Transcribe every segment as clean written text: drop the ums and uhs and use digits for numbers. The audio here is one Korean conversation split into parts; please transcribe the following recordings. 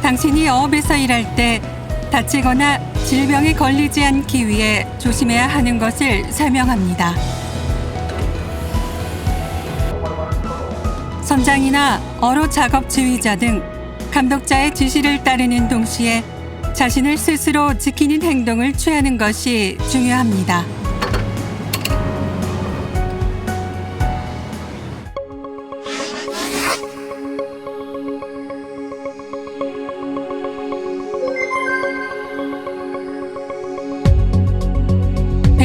당신이 어업에서 일할 때 다치거나 질병에 걸리지 않기 위해 조심해야 하는 것을 설명합니다. 선장이나 어로 작업 지휘자 등 감독자의 지시를 따르는 동시에 자신을 스스로 지키는 행동을 취하는 것이 중요합니다.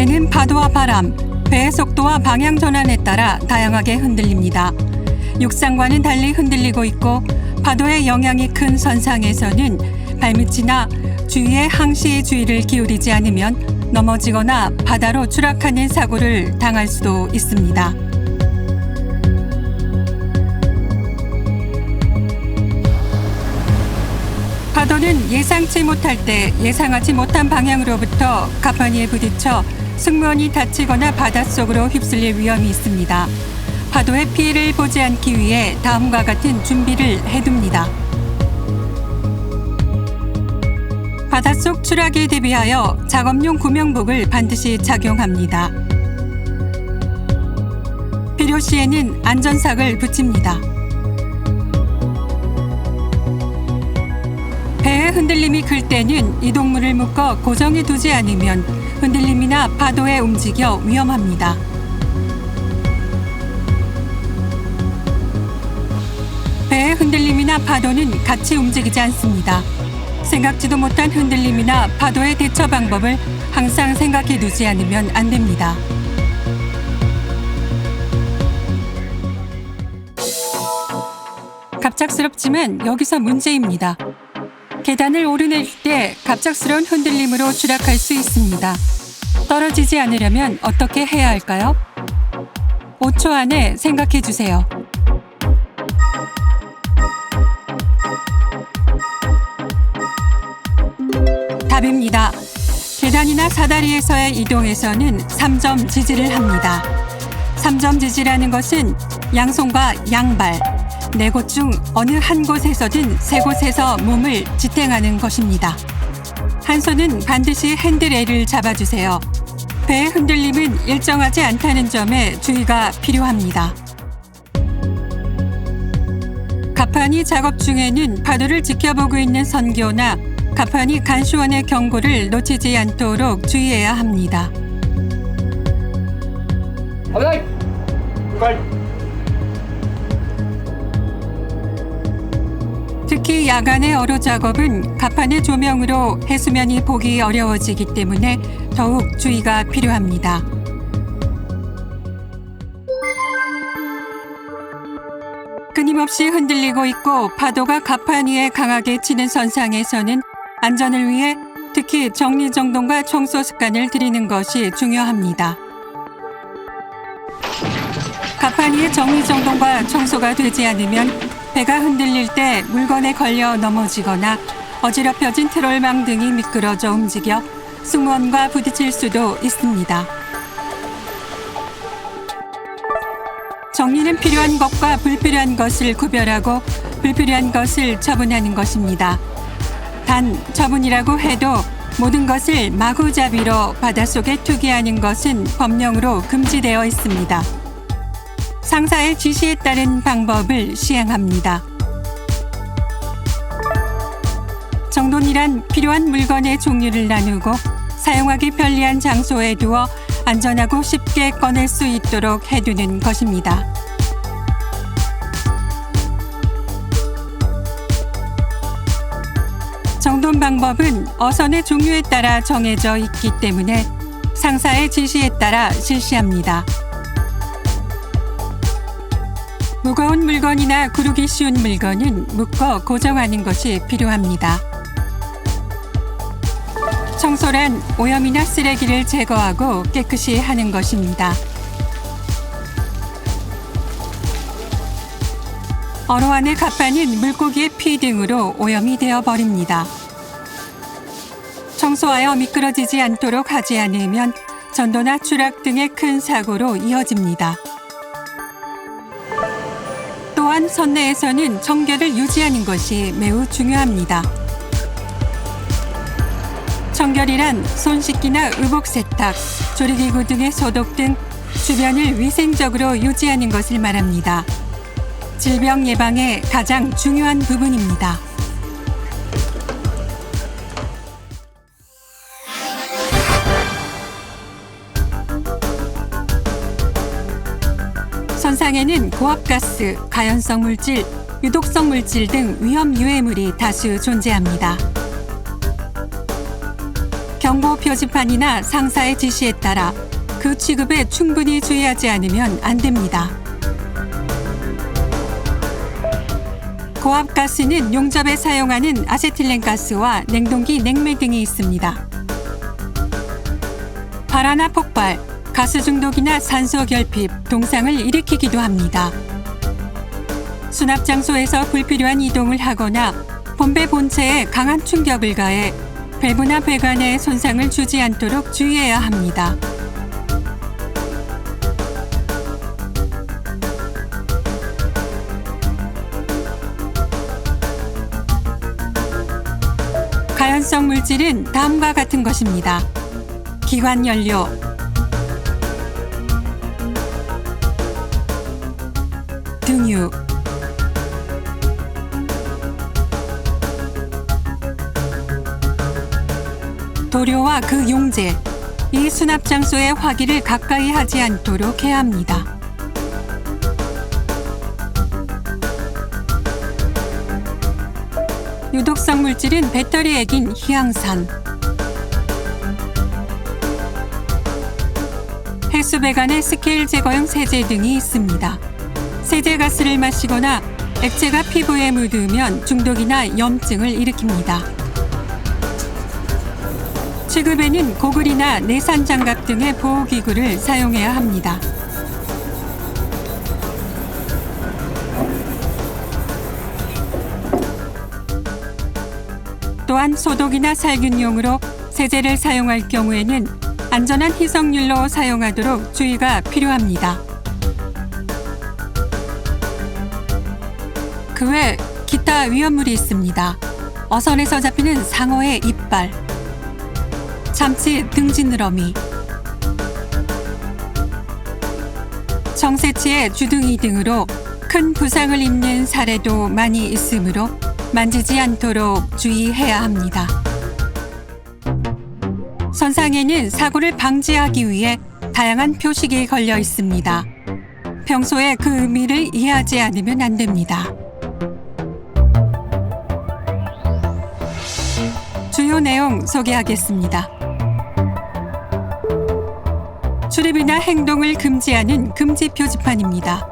배는 파도와 바람, 배의 속도와 방향 전환에 따라 다양하게 흔들립니다. 육상과는 달리 흔들리고 있고 파도의 영향이 큰 선상에서는 발밑이나 주위에 항시 주의를 기울이지 않으면 넘어지거나 바다로 추락하는 사고를 당할 수도 있습니다. 파도는 예상치 못할 때 예상하지 못한 방향으로부터 갑판위에 부딪혀 승무원이 다치거나 바닷속으로 휩쓸릴 위험이 있습니다. 파도의 피해를 보지 않기 위해 다음과 같은 준비를 해둡니다. 바닷속 추락에 대비하여 작업용 구명복을 반드시 착용합니다. 필요시에는 안전삭을 붙입니다. 배의 흔들림이 클 때는 이동물을 묶어 고정해 두지 않으면 흔들림이나 파도에 움직여 위험합니다. 배의 흔들림이나 파도는 같이 움직이지 않습니다. 생각지도 못한 흔들림이나 파도의 대처 방법을 항상 생각해 두지 않으면 안 됩니다. 갑작스럽지만 여기서 문제입니다. 계단을 오르내릴 때 갑작스러운 흔들림으로 추락할 수 있습니다. 떨어지지 않으려면 어떻게 해야 할까요? 5초 안에 생각해 주세요. 답입니다. 계단이나 사다리에서의 이동에서는 3점 지지를 합니다. 3점 지지라는 것은 양손과 양발, 네 곳 중 어느 한 곳에서든 세 곳에서 몸을 지탱하는 것입니다. 한 손은 반드시 핸들레를 잡아주세요. 배의 흔들림은 일정하지 않다는 점에 주의가 필요합니다. 갑판이 작업 중에는 파도를 지켜보고 있는 선교나 갑판이 간수원의 경고를 놓치지 않도록 주의해야 합니다. 특히 야간의 어로 작업은 갑판의 조명으로 해수면이 보기 어려워지기 때문에 더욱 주의가 필요합니다. 끊임없이 흔들리고 있고 파도가 갑판 위에 강하게 치는 선상에서는 안전을 위해 특히 정리정돈과 청소 습관을 들이는 것이 중요합니다. 갑판 위에 정리정돈과 청소가 되지 않으면 배가 흔들릴 때 물건에 걸려 넘어지거나 어지럽혀진 트롤망 등이 미끄러져 움직여 승무원과 부딪힐 수도 있습니다. 정리는 필요한 것과 불필요한 것을 구별하고 불필요한 것을 처분하는 것입니다. 단 처분이라고 해도 모든 것을 마구잡이로 바닷속에 투기하는 것은 법령으로 금지되어 있습니다. 상사의 지시에 따른 방법을 시행합니다. 정돈이란 필요한 물건의 종류를 나누고 사용하기 편리한 장소에 두어 안전하고 쉽게 꺼낼 수 있도록 해두는 것입니다. 정돈 방법은 어선의 종류에 따라 정해져 있기 때문에 상사의 지시에 따라 실시합니다. 무거운 물건이나 구르기 쉬운 물건은 묶어 고정하는 것이 필요합니다. 청소란 오염이나 쓰레기를 제거하고 깨끗이 하는 것입니다. 어로 안의 갑판은 물고기의 피 등으로 오염이 되어 버립니다. 청소하여 미끄러지지 않도록 하지 않으면 전도나 추락 등의 큰 사고로 이어집니다. 또한 또한 선내에서는 청결을 유지하는 것이 매우 중요합니다. 청결이란 손 씻기나 의복 세탁, 조리기구 등의 소독 등 주변을 위생적으로 유지하는 것을 말합니다. 질병 예방에 가장 중요한 부분입니다. 선상에는 고압가스, 가연성 물질, 유독성 물질 등 위험 유해물이 다수 존재합니다. 경고 표지판이나 상사의 지시에 따라 그 취급에 충분히 주의하지 않으면 안 됩니다. 고압가스는 용접에 사용하는 아세틸렌가스와 냉동기 냉매 등이 있습니다. 발화나 폭발, 가스 중독이나 산소 결핍, 동상을 일으키기도 합니다. 수납 장소에서 불필요한 이동을 하거나 본배 본체에 강한 충격을 가해 밸브나 배관에 손상을 주지 않도록 주의해야 합니다. 가연성 물질은 다음과 같은 것입니다. 기관 연료, 등유, 도료와 그 용제, 이 수납 장소의 화기를 가까이 하지 않도록 해야 합니다. 유독성 물질은 배터리 액인 희양산, 해수 배관의 스케일 제거용 세제 등이 있습니다. 세제가스를 마시거나 액체가 피부에 묻으면 중독이나 염증을 일으킵니다. 취급에는 고글이나 내산 장갑 등의 보호기구를 사용해야 합니다. 또한 소독이나 살균용으로 세제를 사용할 경우에는 안전한 희석률로 사용하도록 주의가 필요합니다. 그 외 기타 위험물이 있습니다. 어선에서 잡히는 상어의 이빨, 참치 등지느러미, 청새치의 주둥이 등으로 큰 부상을 입는 사례도 많이 있으므로 만지지 않도록 주의해야 합니다. 선상에는 사고를 방지하기 위해 다양한 표식이 걸려 있습니다. 평소에 그 의미를 이해하지 않으면 안 됩니다. 주요 내용 소개하겠습니다. 출입이나 행동을 금지하는 금지 표지판입니다.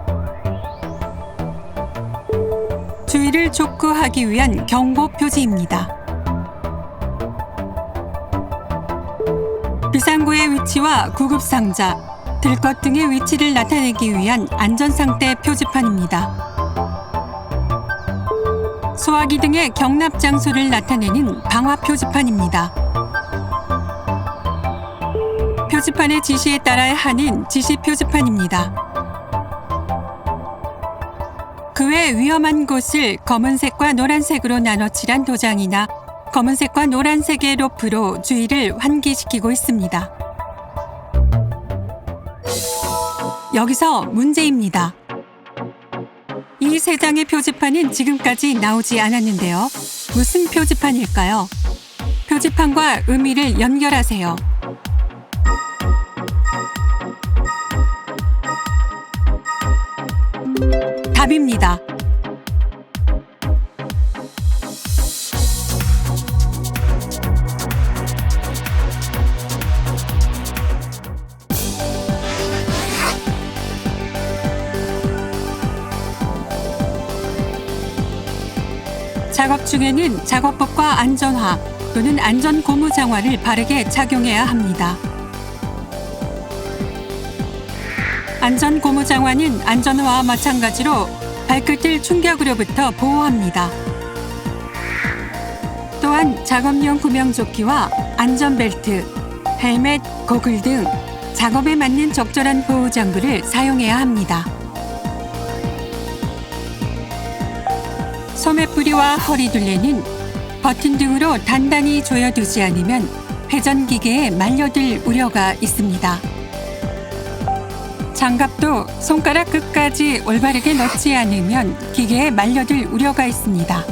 주의를 촉구하기 위한 경고 표지입니다. 비상구의 위치와 구급상자, 들것 등의 위치를 나타내기 위한 안전상태 표지판입니다. 소화기 등의 경납 장소를 나타내는 방화 표지판입니다. 표지판의 지시에 따라야 하는 지시 표지판입니다. 그 외 위험한 곳을 검은색과 노란색으로 나눠 칠한 도장이나 검은색과 노란색의 로프로 주의를 환기시키고 있습니다. 여기서 문제입니다. 이 세 장의 표지판은 지금까지 나오지 않았는데요. 무슨 표지판일까요? 표지판과 의미를 연결하세요. 답입니다. 작업 중에는 작업복과 안전화 또는 안전고무장화를 바르게 착용해야 합니다. 안전고무장화는 안전화와 마찬가지로 발끝을 충격으로부터 보호합니다. 또한 작업용 구명조끼와 안전벨트, 헬멧, 고글 등 작업에 맞는 적절한 보호장구를 사용해야 합니다. 소매뿌리와 허리둘레는 버튼 등으로 단단히 조여두지 않으면 회전기계에 말려들 우려가 있습니다. 장갑도 손가락 끝까지 올바르게 넣지 않으면 기계에 말려들 우려가 있습니다.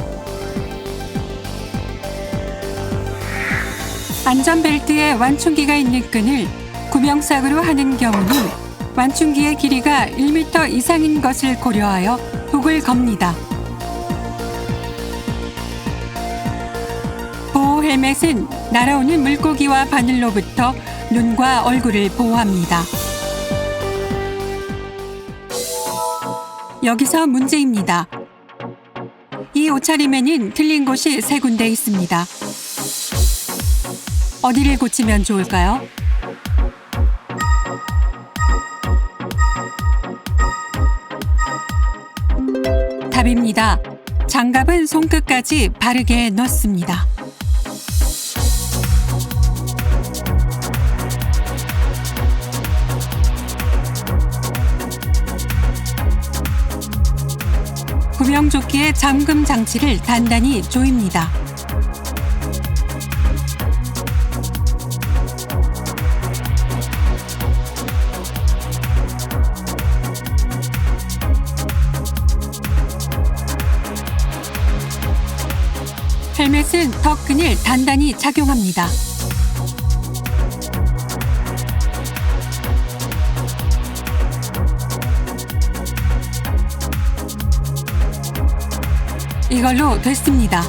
안전벨트에 완충기가 있는 끈을 구명삭으로 하는 경우는 완충기의 길이가 1m 이상인 것을 고려하여 훅을 겁니다. 보호 헬멧은 날아오는 물고기와 바늘로부터 눈과 얼굴을 보호합니다. 여기서 문제입니다. 이 옷차림에는 틀린 곳이 3군데 있습니다. 어디를 고치면 좋을까요? 답입니다. 장갑은 손끝까지 바르게 넣습니다. 구명조끼의 잠금 장치를 단단히 조입니다. 헬멧은 턱끈을 단단히 착용합니다. 이걸로 됐습니다.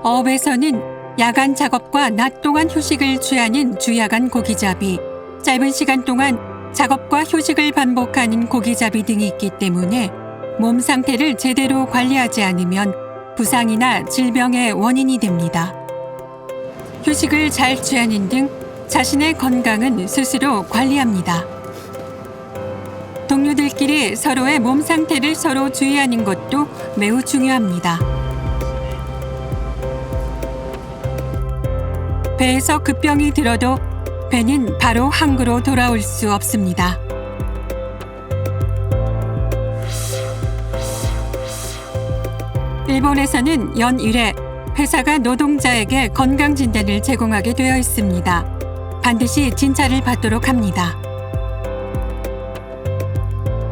어업에서는 야간 작업과 낮 동안 휴식을 취하는 주야간 고기잡이, 짧은 시간 동안 작업과 휴식을 반복하는 고기잡이 등이 있기 때문에 몸 상태를 제대로 관리하지 않으면 부상이나 질병의 원인이 됩니다. 휴식을 잘 취하는 등 자신의 건강은 스스로 관리합니다. 동료들끼리 서로의 몸 상태를 서로 주의하는 것도 매우 중요합니다. 배에서 급병이 들어도 배는 바로 항구로 돌아올 수 없습니다. 일본에서는 연일에 회사가 노동자에게 건강진단을 제공하게 되어 있습니다. 반드시 진찰을 받도록 합니다.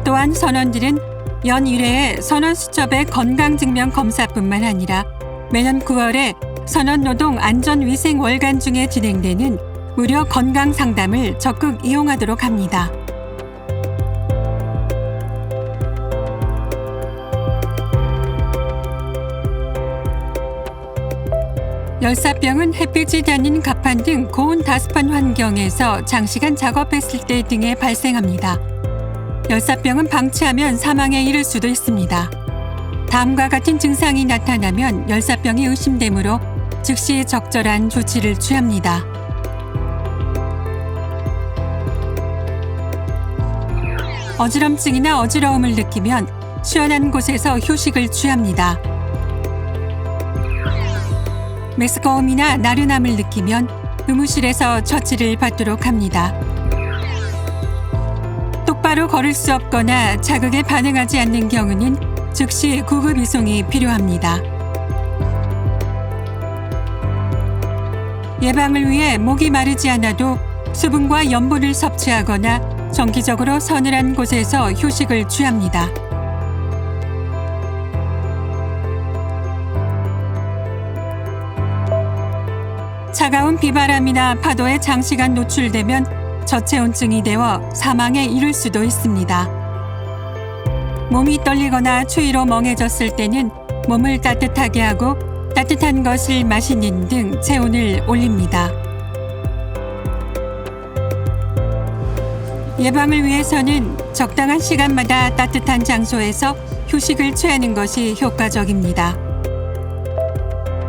또한 선원들은 연일회의 선원수첩의 건강증명 검사뿐만 아니라 매년 9월에 선원노동안전위생월간 중에 진행되는 무료 건강상담을 적극 이용하도록 합니다. 열사병은 햇빛이 닿는 갑판 등 고온 다습한 환경에서 장시간 작업했을 때 등에 발생합니다. 열사병은 방치하면 사망에 이를 수도 있습니다. 다음과 같은 증상이 나타나면 열사병이 의심되므로 즉시 적절한 조치를 취합니다. 어지럼증이나 어지러움을 느끼면 시원한 곳에서 휴식을 취합니다. 메스꺼움이나 나른함을 느끼면 의무실에서 처치를 받도록 합니다. 똑바로 걸을 수 없거나 자극에 반응하지 않는 경우는 즉시 구급 이송이 필요합니다. 예방을 위해 목이 마르지 않아도 수분과 염분을 섭취하거나 정기적으로 서늘한 곳에서 휴식을 취합니다. 차가운 비바람이나 파도에 장시간 노출되면 저체온증이 되어 사망에 이를 수도 있습니다. 몸이 떨리거나 추위로 멍해졌을 때는 몸을 따뜻하게 하고 따뜻한 것을 마시는 등 체온을 올립니다. 예방을 위해서는 적당한 시간마다 따뜻한 장소에서 휴식을 취하는 것이 효과적입니다.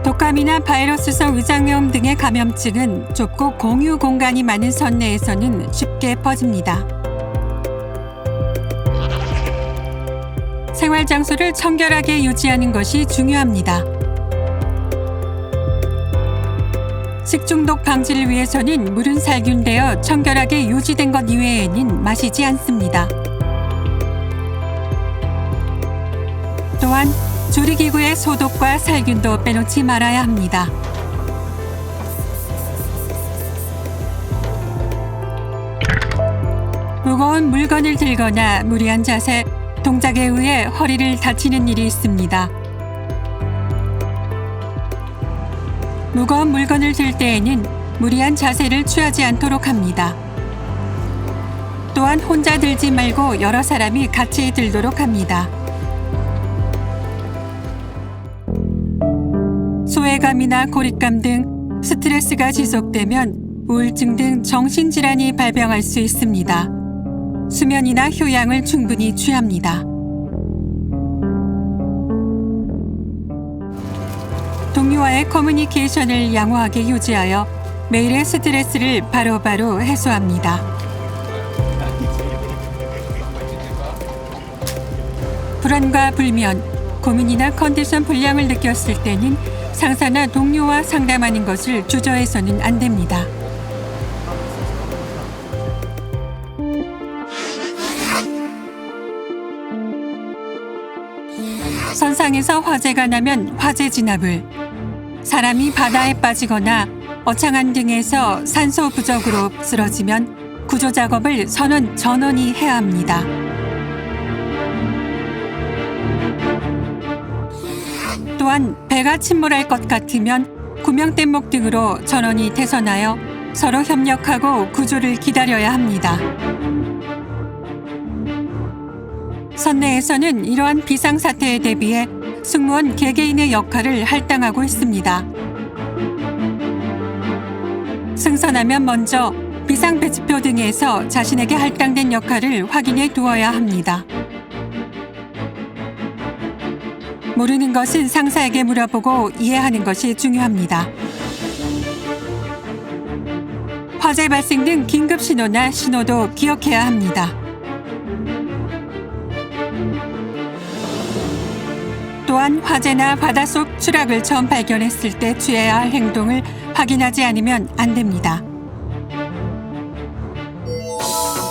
독감이나 바이러스성 위장염 등의 감염증은 좁고 공유 공간이 많은 선내에서는 쉽게 퍼집니다. 생활 장소를 청결하게 유지하는 것이 중요합니다. 식중독 방지를 위해서는 물은 살균되어 청결하게 유지된 것 이외에는 마시지 않습니다. 또한 조리기구의 소독과 살균도 빼놓지 말아야 합니다. 무거운 물건을 들거나 무리한 자세, 동작에 의해 허리를 다치는 일이 있습니다. 무거운 물건을 들 때에는 무리한 자세를 취하지 않도록 합니다. 또한 혼자 들지 말고 여러 사람이 같이 들도록 합니다. 소외감이나 고립감 등 스트레스가 지속되면 우울증 등 정신질환이 발병할 수 있습니다. 수면이나 효양을 충분히 취합니다. 동료와의 커뮤니케이션을 양호하게 유지하여 매일의 스트레스를 바로바로 해소합니다. 불안과 불면, 고민이나 컨디션 불량을 느꼈을 때는 상사나 동료와 상담하는 것을 주저해서는 안 됩니다. 선상에서 화재가 나면 화재 진압을, 사람이 바다에 빠지거나 어창한 등에서 산소 부족으로 쓰러지면 구조 작업을 전원이 해야 합니다. 또한 배가 침몰할 것 같으면 구명뗏목 등으로 전원이 대선하여 서로 협력하고 구조를 기다려야 합니다. 선내에서는 이러한 비상사태에 대비해 승무원 개개인의 역할을 할당하고 있습니다. 승선하면 먼저 비상배치표 등에서 자신에게 할당된 역할을 확인해 두어야 합니다. 모르는 것은 상사에게 물어보고 이해하는 것이 중요합니다. 화재 발생 등 긴급 신호나 신호도 기억해야 합니다. 또한 화재나 바닷속 추락을 처음 발견했을 때 취해야 할 행동을 확인하지 않으면 안 됩니다.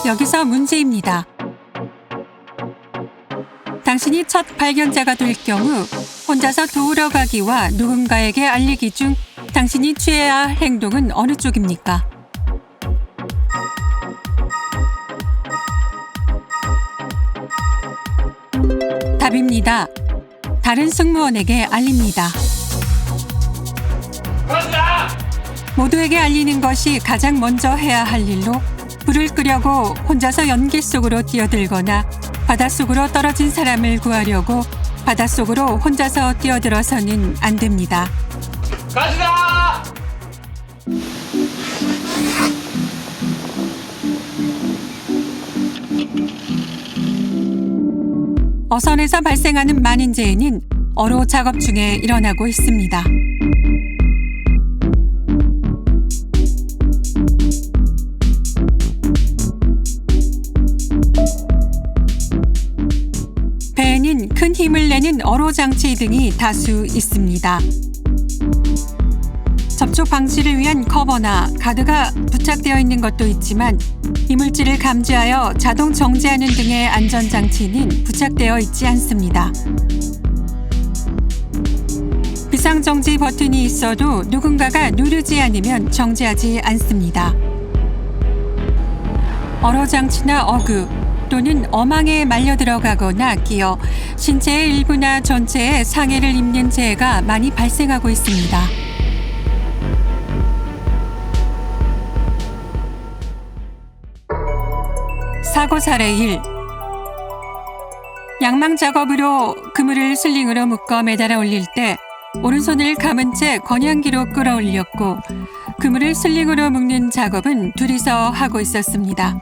여기서 문제입니다. 당신이 첫 발견자가 될 경우 혼자서 도우러 가기와 누군가에게 알리기 중 당신이 취해야 할 행동은 어느 쪽입니까? 답입니다. 다른 승무원에게 알립니다. 모두에게 알리는 것이 가장 먼저 해야 할 일로 불을 끄려고 혼자서 연기 속으로 뛰어들거나 바닷속으로 떨어진 사람을 구하려고 바닷속으로 혼자서 뛰어들어서는 안 됩니다. 가시다! 어선에서 발생하는 많은 재해는 어로 작업 중에 일어나고 있습니다. 배에는 큰 힘을 내는 어로 장치 등이 다수 있습니다. 접촉 방지를 위한 커버나 가드가 부착되어 있는 것도 있지만 이물질을 감지하여 자동 정지하는 등의 안전장치는 부착되어 있지 않습니다. 비상정지 버튼이 있어도 누군가가 누르지 않으면 정지하지 않습니다. 어로장치나 어구 또는 어망에 말려 들어가거나 끼어 신체의 일부나 전체에 상해를 입는 재해가 많이 발생하고 있습니다. 사고 사례 1. 양망 작업으로 그물을 슬링으로 묶어 매달아 올릴 때 오른손을 감은 채 건양기로 끌어올렸고 그물을 슬링으로 묶는 작업은 둘이서 하고 있었습니다.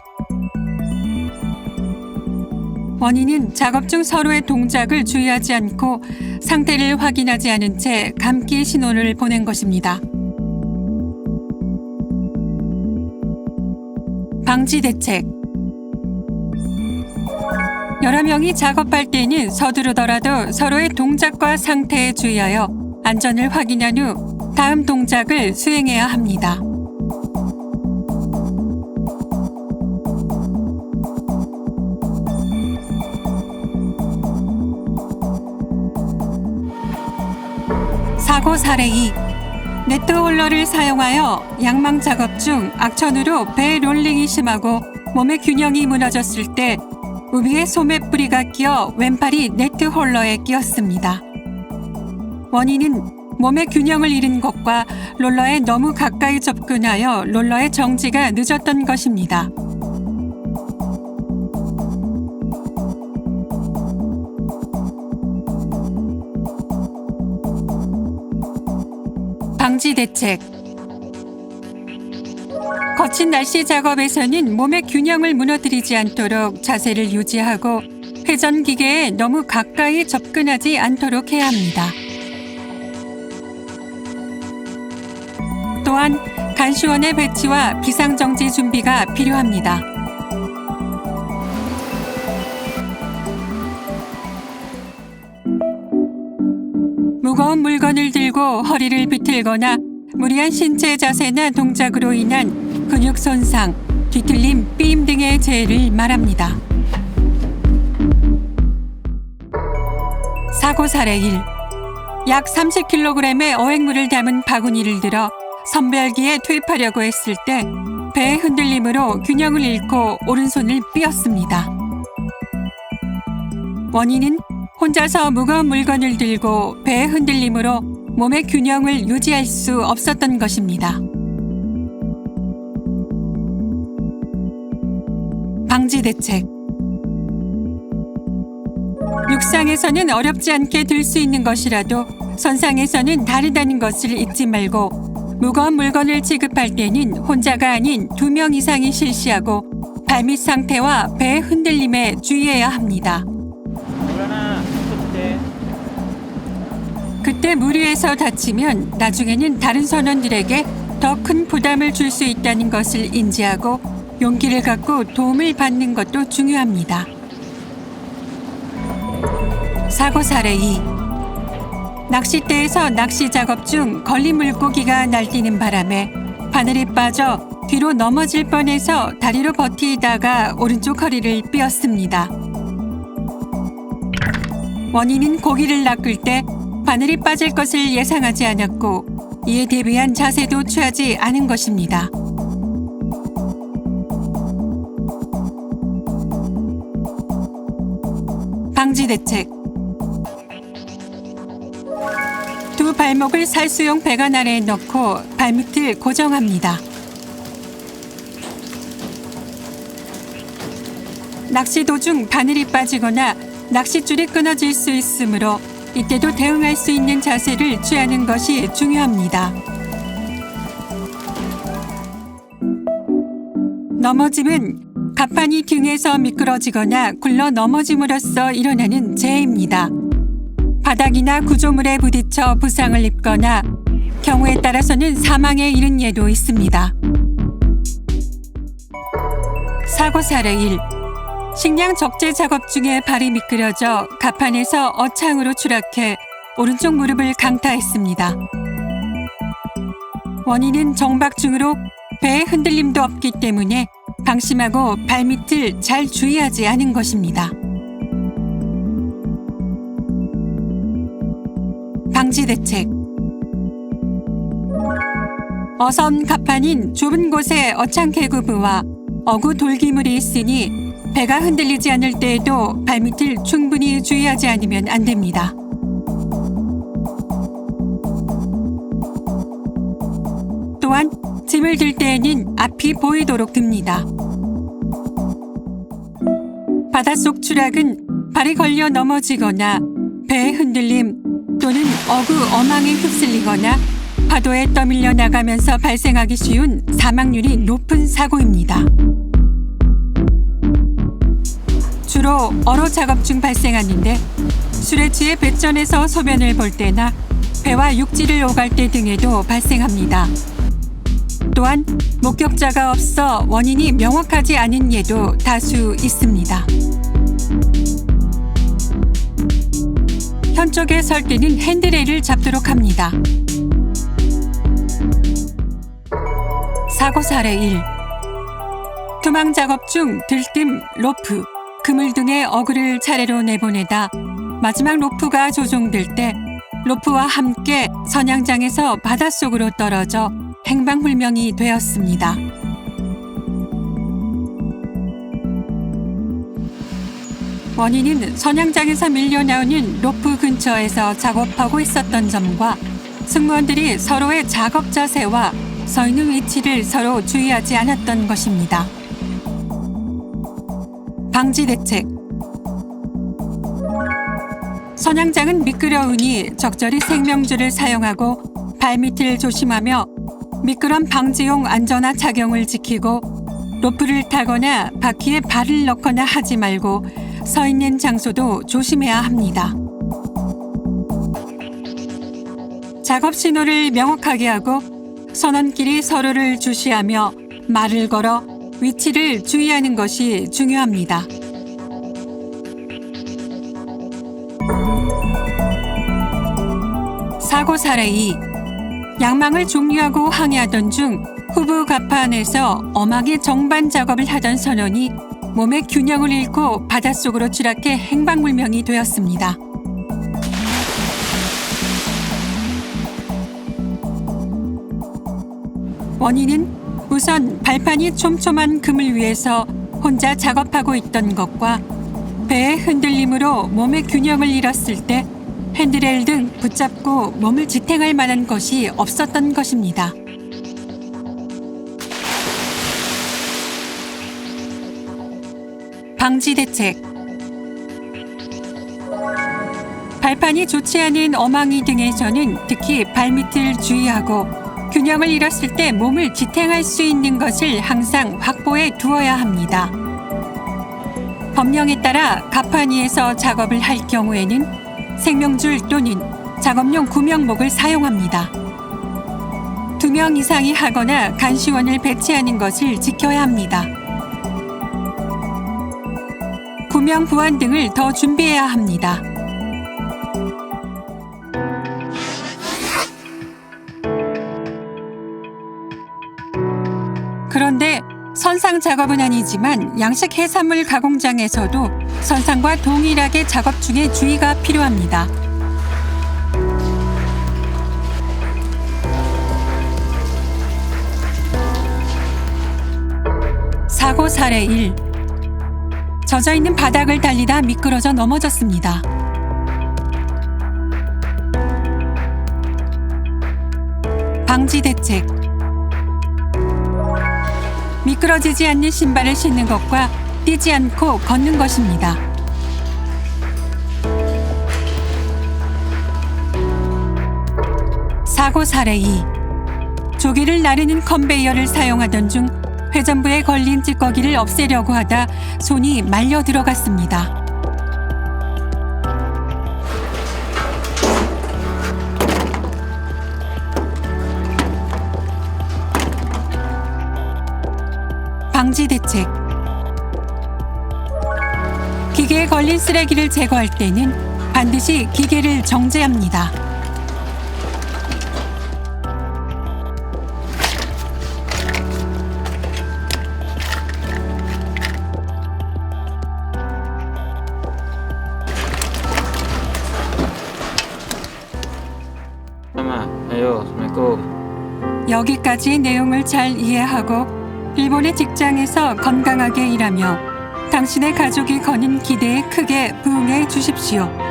원인은 작업 중 서로의 동작을 주의하지 않고 상태를 확인하지 않은 채 감기 신호를 보낸 것입니다. 방지 대책. 여러 명이 작업할 때는 서두르더라도 서로의 동작과 상태에 주의하여 안전을 확인한 후 다음 동작을 수행해야 합니다. 사고 사례 2. 네트 홀러를 사용하여 양망 작업 중 악천후로 배 롤링이 심하고 몸의 균형이 무너졌을 때 우비에 소매뿌리가 끼어 왼팔이 네트 홀러에 끼었습니다. 원인은 몸의 균형을 잃은 것과 롤러에 너무 가까이 접근하여 롤러의 정지가 늦었던 것입니다. 방지 대책. 거친 날씨 작업에서는 몸의 균형을 무너뜨리지 않도록 자세를 유지하고 회전 기계에 너무 가까이 접근하지 않도록 해야 합니다. 또한 간수원의 배치와 비상정지 준비가 필요합니다. 무거운 물건을 들고 허리를 비틀거나 무리한 신체 자세나 동작으로 인한 근육 손상, 뒤틀림, 삐임 등의 재해를 말합니다. 사고 사례 1. 약 30kg의 어획물을 담은 바구니를 들어 선별기에 투입하려고 했을 때 배의 흔들림으로 균형을 잃고 오른손을 삐었습니다. 원인은 혼자서 무거운 물건을 들고 배의 흔들림으로 몸의 균형을 유지할 수 없었던 것입니다. 방지 대책. 육상에서는 어렵지 않게 들 수 있는 것이라도 선상에서는 다르다는 것을 잊지 말고 무거운 물건을 지급할 때는 혼자가 아닌 2명 이상이 실시하고 발밑 상태와 배의 흔들림에 주의해야 합니다. 그때 무리해서 다치면 나중에는 다른 선원들에게 더 큰 부담을 줄 수 있다는 것을 인지하고 용기를 갖고 도움을 받는 것도 중요합니다. 사고 사례 2. 낚싯대에서 낚시 작업 중 걸린 물고기가 날뛰는 바람에 바늘이 빠져 뒤로 넘어질 뻔해서 다리로 버티다가 오른쪽 허리를 삐었습니다. 원인은 고기를 낚을 때 바늘이 빠질 것을 예상하지 않았고 이에 대비한 자세도 취하지 않은 것입니다. 방지 대책. 두 발목을 살수용 배관 아래에 넣고 발밑을 고정합니다. 낚시 도중 바늘이 빠지거나 낚싯줄이 끊어질 수 있으므로 이때도 대응할 수 있는 자세를 취하는 것이 중요합니다. 넘어짐은 갑판이 등에서 미끄러지거나 굴러 넘어짐으로써 일어나는 재해입니다. 바닥이나 구조물에 부딪혀 부상을 입거나 경우에 따라서는 사망에 이른 예도 있습니다. 사고 사례 1. 식량 적재 작업 중에 발이 미끄러져 갑판에서 어창으로 추락해 오른쪽 무릎을 강타했습니다. 원인은 정박중으로 배의 흔들림도 없기 때문에 방심하고 발밑을 잘 주의하지 않은 것입니다. 방지 대책. 어선 갑판인 좁은 곳에 어창 개구부와 어구 돌기물이 있으니 배가 흔들리지 않을 때에도 발밑을 충분히 주의하지 않으면 안 됩니다. 또한 짐을 들 때에는 앞이 보이도록 듭니다. 바닷속 추락은 발이 걸려 넘어지거나 배의 흔들림 또는 어구 어망에 휩쓸리거나 파도에 떠밀려 나가면서 발생하기 쉬운 사망률이 높은 사고입니다. 주로 어로 작업 중 발생하는데 술에 취해 배전에서 소변을 볼 때나 배와 육지를 오갈 때 등에도 발생합니다. 또한 목격자가 없어 원인이 명확하지 않은 예도 다수 있습니다. 현 쪽에 설 때는 핸드레일을 잡도록 합니다. 사고 사례 1. 투망 작업 중 들뜸, 로프, 그물 등의 어구를 차례로 내보내다 마지막 로프가 조종될 때 로프와 함께 선양장에서 바닷속으로 떨어져 행방불명이 되었습니다. 원인은 선양장에서 밀려나오는 로프 근처에서 작업하고 있었던 점과 승무원들이 서로의 작업 자세와 서 있는 위치를 서로 주의하지 않았던 것입니다. 방지 대책. 선양장은 미끄러우니 적절히 생명줄을 사용하고 발밑을 조심하며 미끄럼 방지용 안전화 착용을 지키고 로프를 타거나 바퀴에 발을 넣거나 하지 말고 서 있는 장소도 조심해야 합니다. 작업 신호를 명확하게 하고 선원끼리 서로를 주시하며 말을 걸어 위치를 주의하는 것이 중요합니다. 사고 사례 2. 양망을 종료하고 항해하던 중 후부 갑판에서 어망의 정반 작업을 하던 선원이 몸의 균형을 잃고 바닷속으로 추락해 행방불명이 되었습니다. 원인은 우선 발판이 촘촘한 금을 위해서 혼자 작업하고 있던 것과 배의 흔들림으로 몸의 균형을 잃었을 때 핸드레일 등 붙잡고 몸을 지탱할 만한 것이 없었던 것입니다. 방지 대책. 발판이 좋지 않은 어망이 등에서는 특히 발밑을 주의하고 균형을 잃었을 때 몸을 지탱할 수 있는 것을 항상 확보해 두어야 합니다. 법령에 따라 갑판 위에서 작업을 할 경우에는 생명줄 또는 작업용 구명목을 사용합니다. 2명 이상이 하거나 간시원을 배치하는 것을 지켜야 합니다. 구명 부안 등을 더 준비해야 합니다. 그런데 선상 작업은 아니지만 양식 해산물 가공장에서도 선상과 동일하게 작업 중에 주의가 필요합니다. 사고 사례 1. 젖어있는 바닥을 달리다 미끄러져 넘어졌습니다. 방지 대책. 미끄러지지 않는 신발을 신는 것과 뛰지 않고 걷는 것입니다. 사고 사례 2. 조개를 나르는 컨베이어를 사용하던 중 회전부에 걸린 찌꺼기를 없애려고 하다 손이 말려 들어갔습니다. 방지 대책. 기계에 걸린 쓰레기를 제거할 때는 반드시 기계를 정지합니다. 여기까지의 내용을 잘 이해하고 일본의 직장에서 건강하게 일하며 당신의 가족이 거는 기대에 크게 부응해 주십시오.